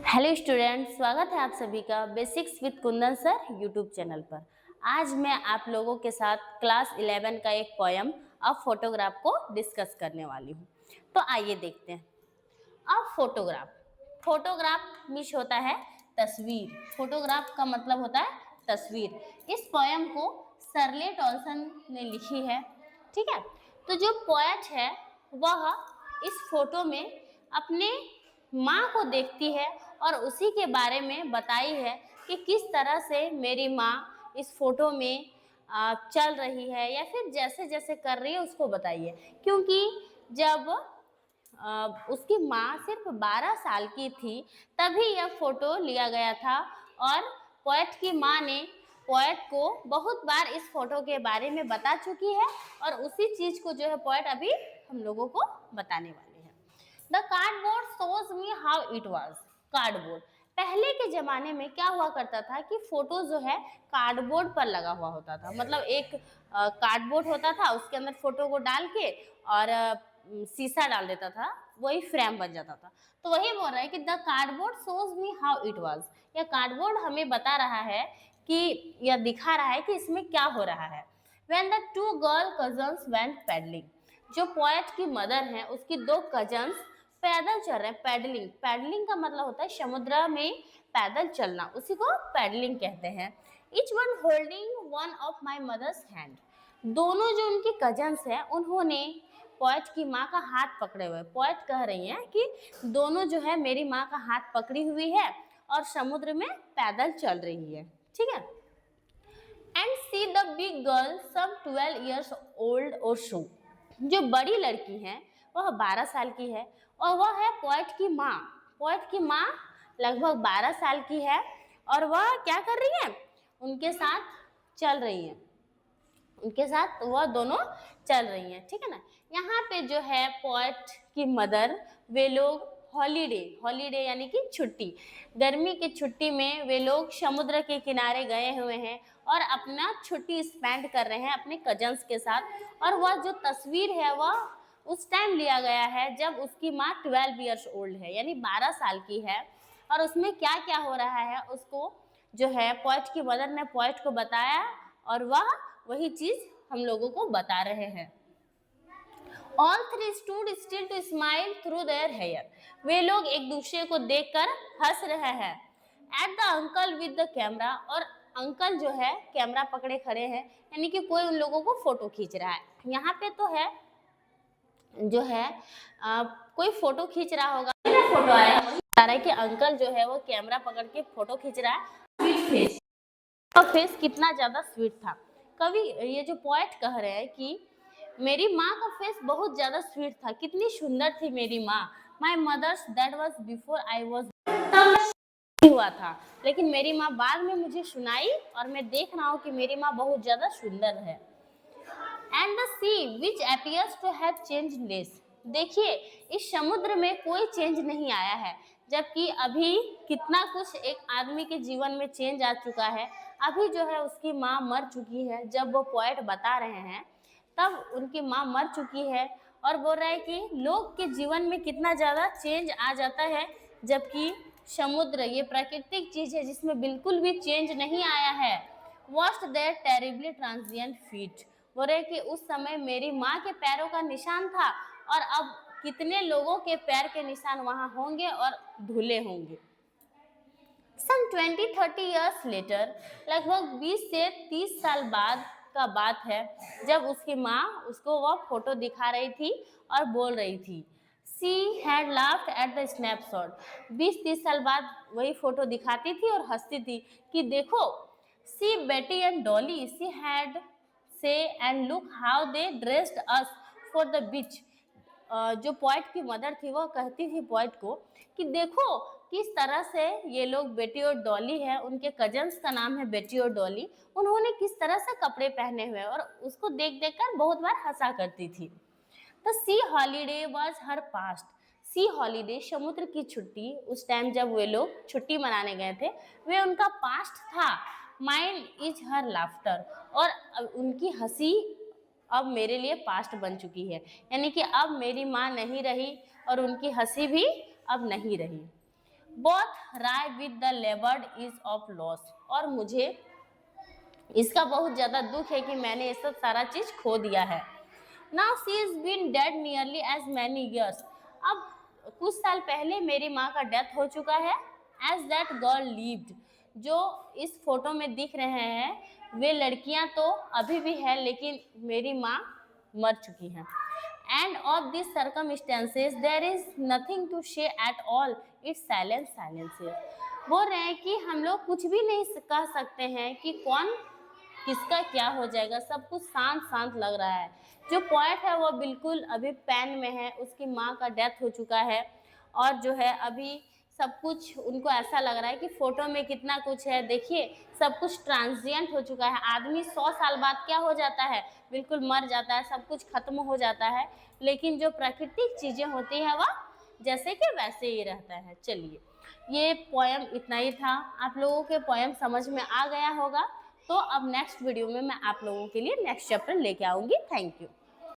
Hello student, स्वागत है आप सभी का basics with Kundan sir YouTube channel पर। आज मैं आप लोगों के साथ क्लास 11 का एक पोयम अब फोटोग्राफ को डिस्कस करने वाली हूँ। तो आइए देखते हैं। अब फोटोग्राफ मीन्स होता है तस्वीर। फोटोग्राफ का मतलब होता है तस्वीर। इस पोयम को सरले टॉल्सन ने लिखी है। ठीक है, तो जो पोएट है वह इस फोटो में अपने माँ को देखती है और उसी के बारे में बताई है कि किस तरह से मेरी माँ इस फोटो में चल रही है या फिर जैसे जैसे कर रही है उसको बताइए। क्योंकि जब उसकी माँ सिर्फ 12 साल की थी तभी यह फोटो लिया गया था और पोएट की माँ ने पोएट को बहुत बार इस फोटो के बारे में बता चुकी है और उसी चीज को जो है पोएट अभी हम लोगों को बताने वाली है। The cardboard shows me how it was. Cardboard पहले के जमाने में क्या हुआ करता था कि फोटो जो है कार्डबोर्ड पर लगा हुआ होता था। मतलब एक कार्डबोर्ड होता था, उसके अंदर फोटो को डाल के और शीशा डाल देता था, वही फ्रेम बन जाता था। तो वही बोल रहा है कि the cardboard shows me how it was. यह कार्डबोर्ड हमें बता रहा है कि यह दिखा रहा है कि इसमें क्या हो रहा है। When the two girl cousins went paddling, जो पोएट की मदर हैं उसकी दो कजन्स पैदल चल रहे हैं। पैडलिंग, पैडलिंग का मतलब होता है समुद्र में पैदल चलना, उसी को पैडलिंग कहते हैं। Each one holding one of my mother's hand, दोनों जो उनकी कजन्स हैं उन्होंने पोएट की माँ का हाथ पकड़े हुए। पोएट कह रही हैं कि दोनों जो है मेरी माँ का हाथ पकड़ी हुई है और समुद्र में पैदल चल रही है। ठीक है, and see the big girl some 12 years old और सो, जो बड़ी लड़की है वह 12 साल की है और वह है पोएट की माँ। पोएट की माँ लगभग 12 साल की है और वह क्या कर रही है, उनके साथ चल रही है, उनके साथ वह दोनों चल रही हैं। ठीक है ना, यहाँ पे जो है पोएट की मदर, वे लोग हॉलीडे, हॉलीडे यानी कि छुट्टी, गर्मी की छुट्टी में वे लोग समुद्र के किनारे गए हुए हैं और अपना छुट्टी स्पेंड कर रहे हैं अपने कजन्स के साथ। और वह जो तस्वीर है वह उस टाइम लिया गया है जब उसकी माँ 12 years ओल्ड है, यानी 12 साल की है। और उसमें क्या क्या हो रहा है उसको जो है पोएट की मदर ने पोएट को बताया और वह वही चीज हम लोगों को बता रहे हैं। All three stood still to smile through their hair, वे लोग एक दूसरे को देखकर हंस रहे हैं। At the uncle with the camera, और अंकल जो है कैमरा पकड़े खड़े हैं, यानी कि कोई उन लोगों को फोटो खींच रहा है। यहाँ पे तो है जो है कोई फोटो खींच रहा होगा, फोटो आया बता रहा है कि अंकल जो है वो कैमरा पकड़ के फोटो खींच रहा है। स्वीट फेस, फेस कितना ज्यादा स्वीट था। कवि ये जो पोएट कह रहे हैं कि मेरी माँ का फेस बहुत ज्यादा स्वीट था, कितनी सुंदर थी मेरी माँ। My mothers that was before I was, हुआ था, लेकिन मेरी माँ बाद में मुझे सुनाई और मैं देख रहा हूँ कि मेरी माँ बहुत ज्यादा सुंदर है। And the sea which appears to have changed less, देखिए इस समुद्र में कोई चेंज नहीं आया है, जबकि अभी कितना कुछ एक आदमी के जीवन में चेंज आ चुका है। अभी जो है उसकी माँ मर चुकी है, जब वो पोएट बता रहे हैं तब उनकी माँ मर चुकी है और बोल रहा है कि लोग के जीवन में कितना ज़्यादा चेंज आ जाता है, जबकि समुद्र ये प्राकृतिक चीज है जिसमें बिल्कुल भी चेंज नहीं आया है। वॉस्ट देयर टेरिबली ट्रांजिएंट फीट, बोल रहे कि उस समय मेरी माँ के पैरों का निशान था और अब कितने लोगों के पैर के निशान वहां होंगे और धुले होंगे। सम 20-30 years लेटर, लगभग 20 से 30 साल बाद का बात है, जब उसकी माँ उसको वह फोटो दिखा रही थी और बोल रही थी she had laughed at the snapshot. 20-30 साल बाद वही फोटो दिखाती थी और हंसती थी कि देखो सी बेटी एंड डॉली सी हैड से and look how they dressed us for the beach. जो पोएट की मदर थी वो कहती थी पोएट को कि देखो किस तरह से ये लोग, बेटी और डॉली है, उनके कजन्स का नाम है बेटी और डॉली, उन्होंने किस तरह से कपड़े पहने हुए और उसको देख देख कर बहुत बार हंसा करती थी। तो सी holiday was her past, C holiday समुद्र की छुट्टी, उस टाइम जब वे लोग छुट्टी मनाने गए थे वे उनका पास्ट था। माइंड इज हर लाफ्टर, और उनकी हंसी अब मेरे लिए पास्ट बन चुकी है, यानी कि अब मेरी माँ नहीं रही और उनकी हंसी भी अब नहीं रही। Both rye with the leopard is of loss. और मुझे इसका बहुत ज़्यादा दुख है कि मैंने ये सब सारा चीज़ खो दिया है। Now she is been dead nearly as many years. अब कुछ साल पहले मेरी माँ का डेथ हो चुका है। एज दैट गर्ल लिव्ड, जो इस फोटो में दिख रहे हैं वे लड़कियां तो अभी भी है, लेकिन मेरी माँ मर चुकी हैं। And of this circumstances there is nothing to say at all, it's silence silence. बोल रहे हैं कि हम लोग कुछ भी नहीं कह सकते हैं कि कौन किसका क्या हो जाएगा, सब कुछ शांत शांत लग रहा है। जो पॉइंट है वो बिल्कुल अभी पेन में है, उसकी माँ का डेथ हो चुका है और जो है अभी सब कुछ उनको ऐसा लग रहा है कि फोटो में कितना कुछ है। देखिए सब कुछ ट्रांजिएंट हो चुका है। आदमी 100 साल बाद क्या हो जाता है, बिल्कुल मर जाता है, सब कुछ खत्म हो जाता है, लेकिन जो प्राकृतिक चीज़ें होती हैं वह जैसे कि वैसे ही रहता है। चलिए ये पोएम इतना ही था। आप लोगों के पोएम समझ में आ गया होगा। तो अब नेक्स्ट वीडियो में मैं आप लोगों के लिए नेक्स्ट चैप्टर लेके आऊँगी। Thank you.